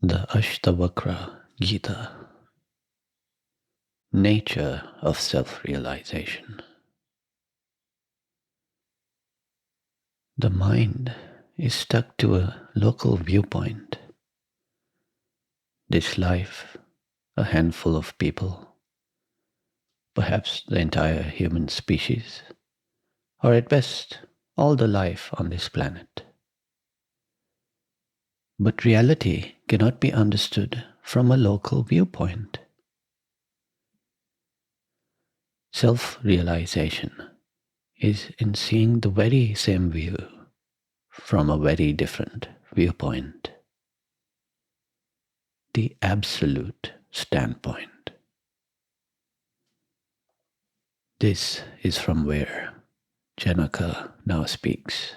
The Ashtavakra Gita, Nature of Self-Realization. The mind is stuck to a local viewpoint. This life, a handful of people, perhaps the entire human species, or at best, all the life on this planet. But reality cannot be understood from a local viewpoint. Self-realization is in seeing the very same view from a very different viewpoint. The absolute standpoint. This is from where Janaka now speaks.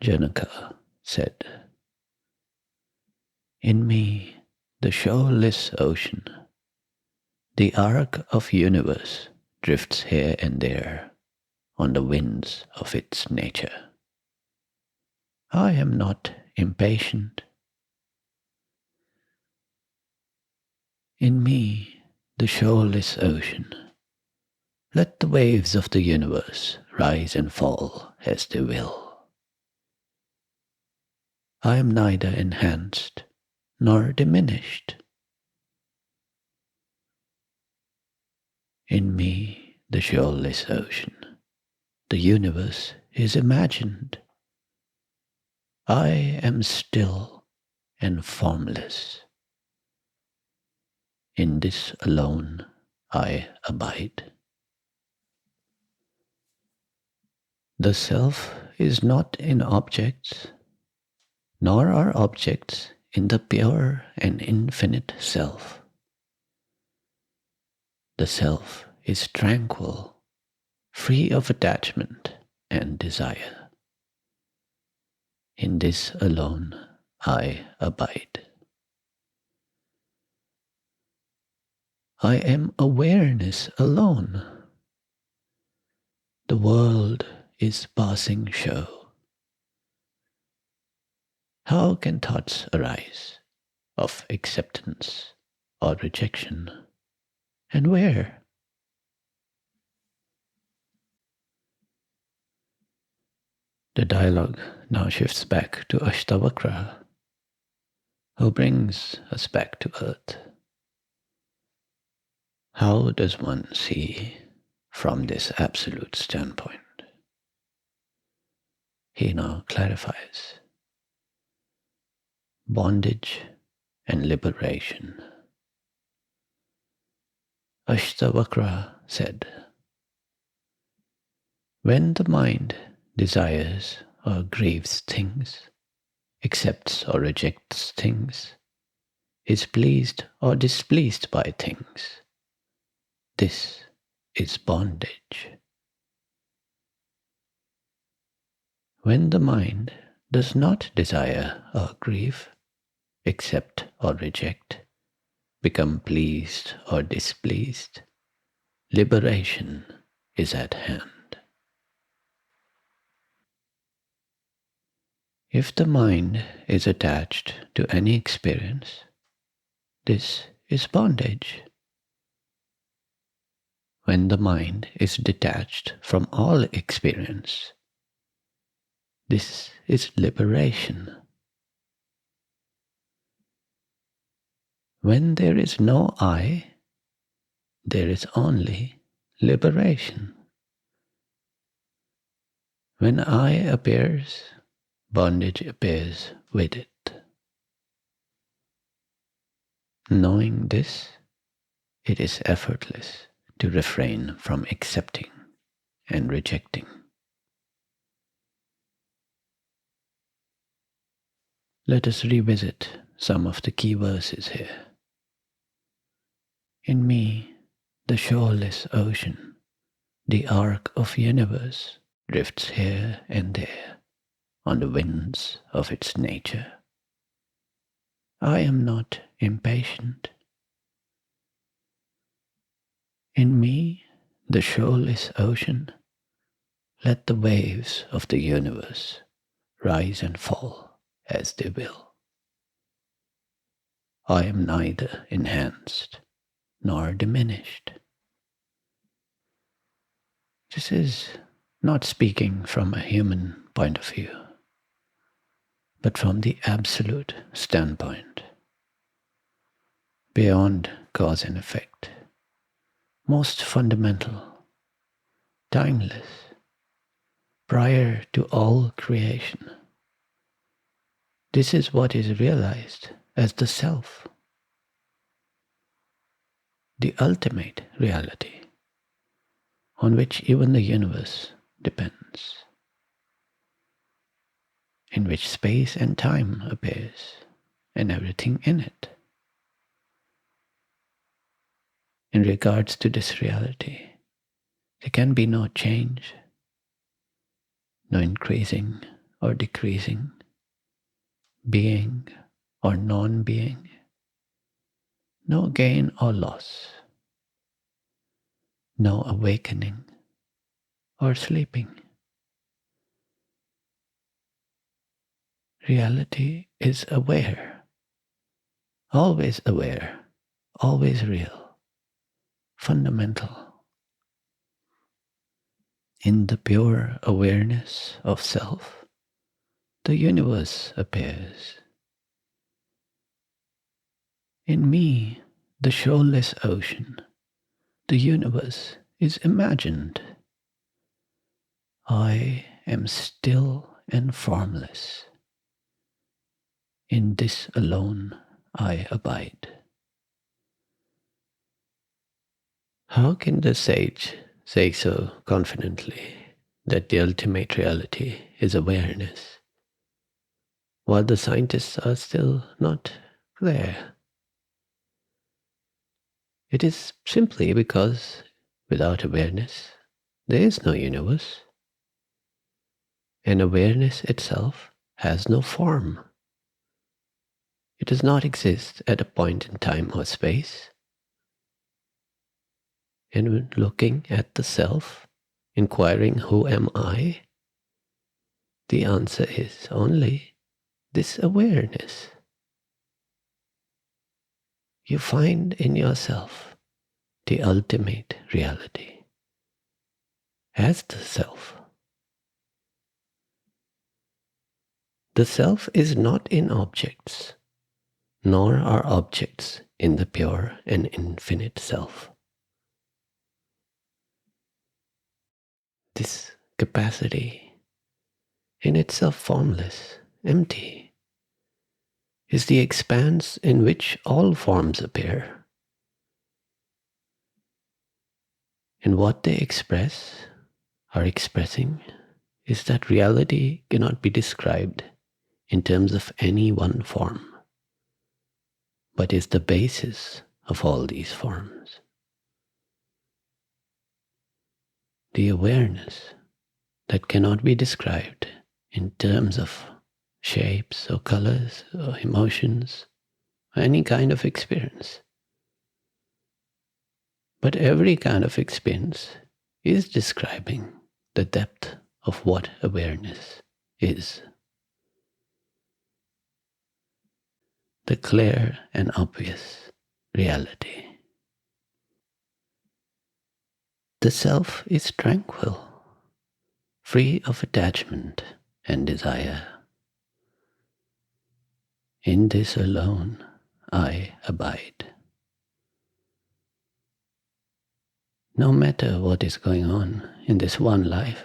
Janaka said, "In me, the shoreless ocean, the arc of universe drifts here and there on the winds of its nature. I am not impatient. In me, the shoreless ocean, let the waves of the universe rise and fall as they will. I am neither enhanced nor diminished. In me, the shoreless ocean, the universe is imagined. I am still and formless. In this alone I abide." The self is not in objects, nor are objects in the pure and infinite self. The self is tranquil, free of attachment and desire. In this alone I abide. I am awareness alone. The world is passing show. How can thoughts arise of acceptance or rejection? And where? The dialogue now shifts back to Ashtavakra, who brings us back to earth. How does one see from this absolute standpoint? He now clarifies. Bondage and Liberation. Ashtavakra said, "When the mind desires or grieves things, accepts or rejects things, is pleased or displeased by things, this is bondage. When the mind does not desire or grieve, accept or reject, become pleased or displeased, liberation is at hand." If the mind is attached to any experience, this is bondage. When the mind is detached from all experience, this is liberation. When there is no I, there is only liberation. When I appears, bondage appears with it. Knowing this, it is effortless to refrain from accepting and rejecting. Let us revisit some of the key verses here. In me, the shoreless ocean, the arc of universe drifts here and there on the winds of its nature. I am not impatient. In me, the shoreless ocean, let the waves of the universe rise and fall as they will. I am neither enhanced nor diminished. This is not speaking from a human point of view, but from the absolute standpoint, beyond cause and effect, most fundamental, timeless, prior to all creation. This is what is realized as the self, the ultimate reality, on which even the universe depends, in which space and time appears, and everything in it. In regards to this reality, there can be no change, no increasing or decreasing, being or non-being, no gain or loss, no awakening or sleeping. Reality is aware, always real, fundamental. In the pure awareness of self, the universe appears. In me, the shoreless ocean, the universe is imagined. I am still and formless. In this alone I abide. How can the sage say so confidently that the ultimate reality is awareness, while the scientists are still not there? It is simply because without awareness, there is no universe, and awareness itself has no form. It does not exist at a point in time or space. And when looking at the self, inquiring who am I, the answer is only this awareness. You find in yourself the ultimate reality as the self. The self is not in objects, nor are objects in the pure and infinite self. This capacity, in itself formless, empty, is the expanse in which all forms appear. And what they are expressing, is that reality cannot be described in terms of any one form, but is the basis of all these forms. The awareness that cannot be described in terms of shapes or colors or emotions or any kind of experience. But every kind of experience is describing the depth of what awareness is. The clear and obvious reality. The self is tranquil, free of attachment and desire. In this alone I abide. No matter what is going on in this one life,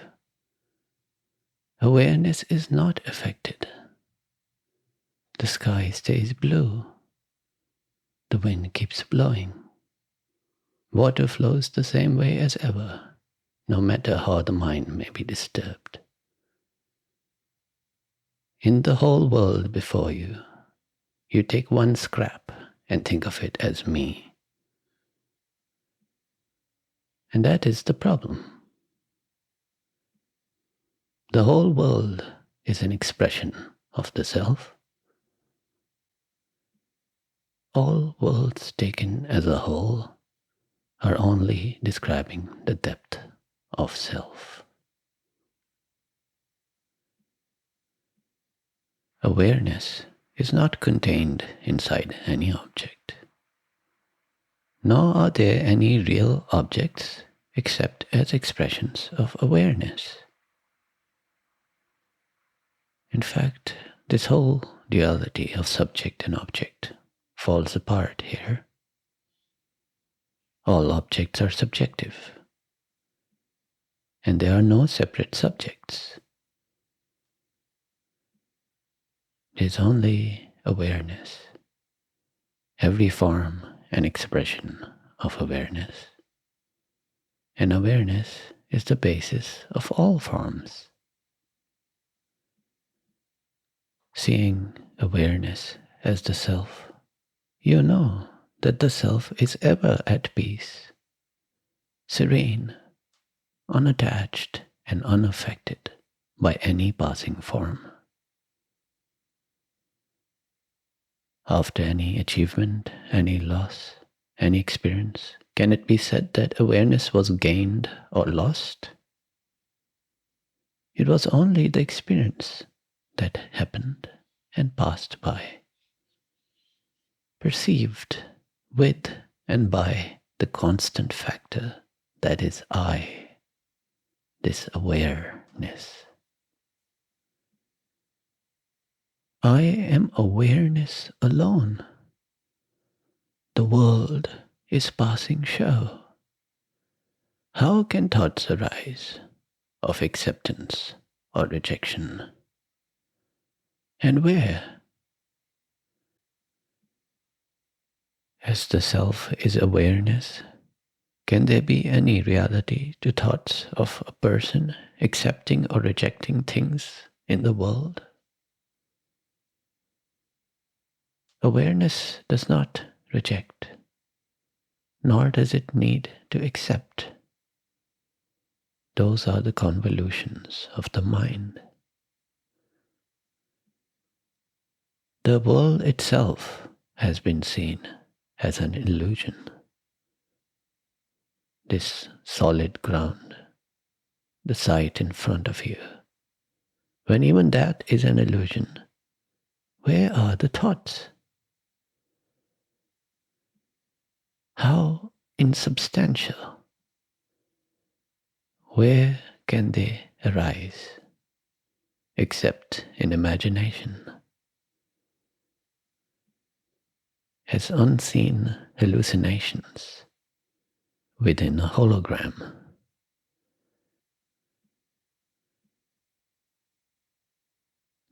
awareness is not affected. The sky stays blue. The wind keeps blowing. Water flows the same way as ever, no matter how the mind may be disturbed. In the whole world before you, you take one scrap and think of it as me. And that is the problem. The whole world is an expression of the self. All worlds taken as a whole are only describing the depth of self. Awareness is not contained inside any object, nor are there any real objects except as expressions of awareness. In fact, this whole duality of subject and object falls apart here. All objects are subjective, and there are no separate subjects. There's only awareness, every form and expression of awareness. And awareness is the basis of all forms. Seeing awareness as the self, you know that the self is ever at peace, serene, unattached, and unaffected by any passing form. After any achievement, any loss, any experience, can it be said that awareness was gained or lost? It was only the experience that happened and passed by, perceived with and by the constant factor that is I, this awareness. I am awareness alone. The world is passing show. How can thoughts arise of acceptance or rejection? And where? As the self is awareness, can there be any reality to thoughts of a person accepting or rejecting things in the world? Awareness does not reject, nor does it need to accept. Those are the convolutions of the mind. The world itself has been seen as an illusion. This solid ground, the sight in front of you, when even that is an illusion, where are the thoughts? How insubstantial. Where can they arise except in imagination? As unseen hallucinations within a hologram.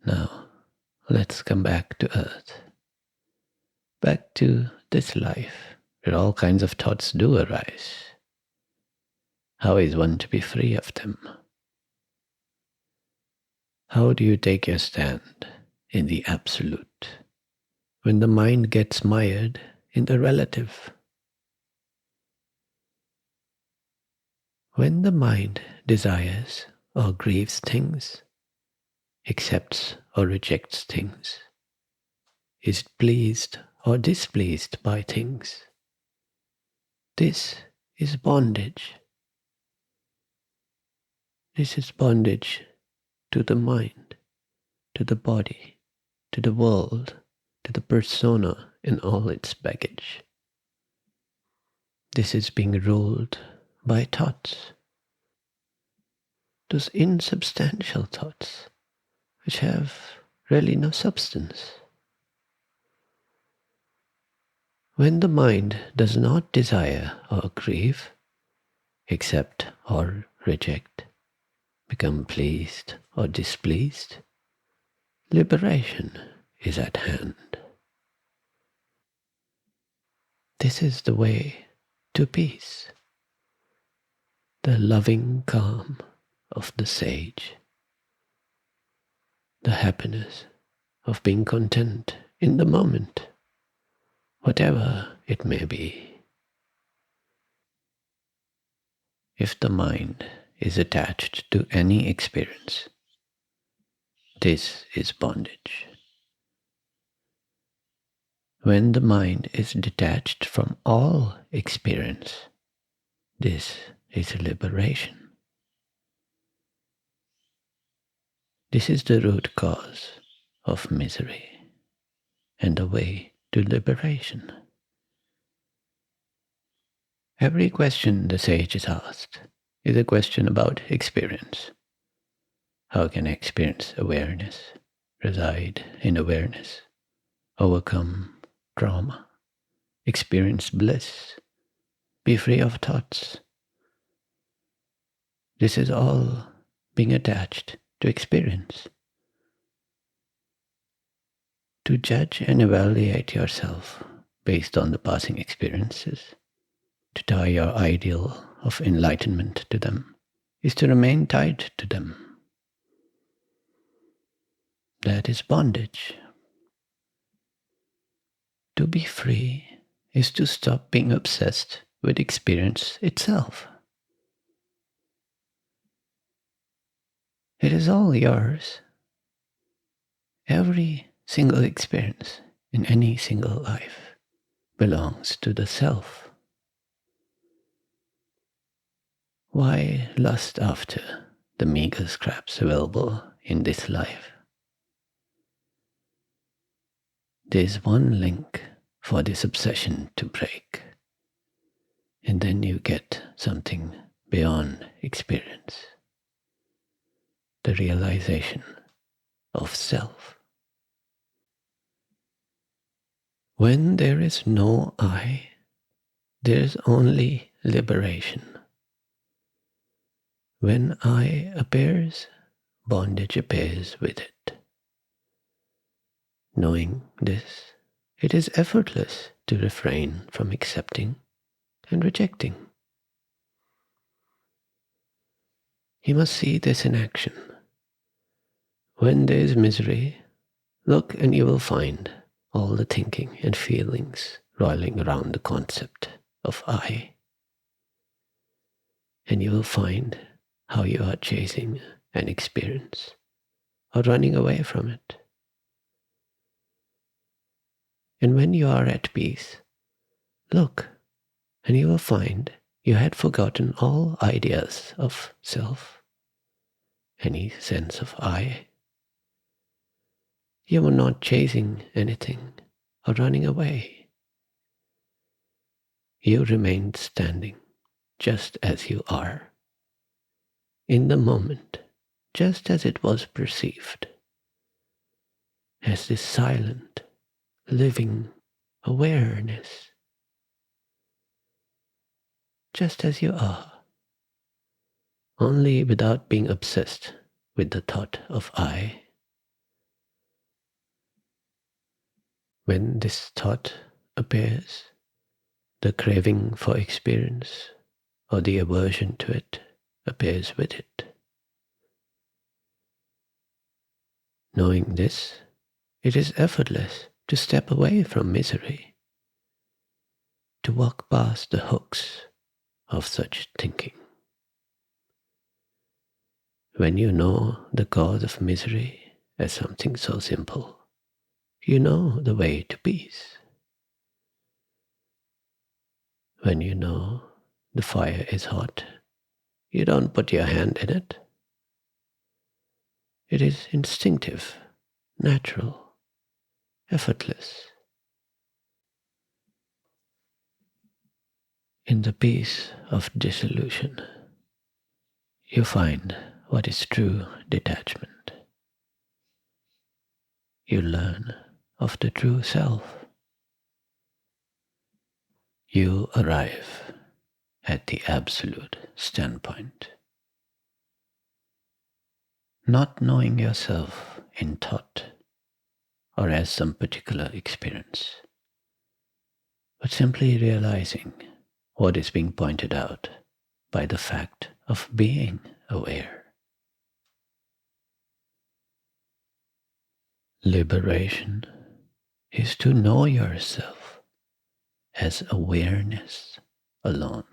Now, let's come back to Earth, back to this life where all kinds of thoughts do arise. How is one to be free of them? How do you take your stand in the absolute when the mind gets mired in the relative? When the mind desires or grieves things, accepts or rejects things, is pleased or displeased by things, this is bondage. This is bondage to the mind, to the body, to the world, to the persona in all its baggage. This is being ruled by thoughts, those insubstantial thoughts which have really no substance. When the mind does not desire or grieve, accept or reject, become pleased or displeased, liberation is at hand. This is the way to peace, the loving calm of the sage, the happiness of being content in the moment, whatever it may be. If the mind is attached to any experience, this is bondage. When the mind is detached from all experience, this is liberation. This is the root cause of misery and the way to liberation. Every question the sage is asked is a question about experience. How can I experience awareness, reside in awareness, overcome trauma, experience bliss, be free of thoughts? This is all being attached to experience. To judge and evaluate yourself based on the passing experiences, to tie your ideal of enlightenment to them, is to remain tied to them. That is bondage. To be free is to stop being obsessed with experience itself. It is all yours. Every single experience in any single life belongs to the self. Why lust after the meager scraps available in this life? There's one link for this obsession to break, and then you get something beyond experience, the realization of self. When there is no I, there is only liberation. When I appears, bondage appears with it. Knowing this, it is effortless to refrain from accepting and rejecting. You must see this in action. When there is misery, look and you will find all the thinking and feelings roiling around the concept of I. And you will find how you are chasing an experience or running away from it. And when you are at peace, look and you will find you had forgotten all ideas of self, any sense of I. You were not chasing anything or running away. You remained standing just as you are, in the moment, just as it was perceived, as this silent, living awareness, just as you are, only without being obsessed with the thought of I. When this thought appears, the craving for experience or the aversion to it appears with it. Knowing this, it is effortless to step away from misery, to walk past the hooks of such thinking. When you know the cause of misery as something so simple, you know the way to peace. When you know the fire is hot, you don't put your hand in it. It is instinctive, natural, effortless. In the peace of dissolution, you find what is true detachment. You learn of the true self. You arrive at the absolute standpoint. Not knowing yourself in thought or as some particular experience, but simply realizing what is being pointed out by the fact of being aware. Liberation is to know yourself as awareness alone.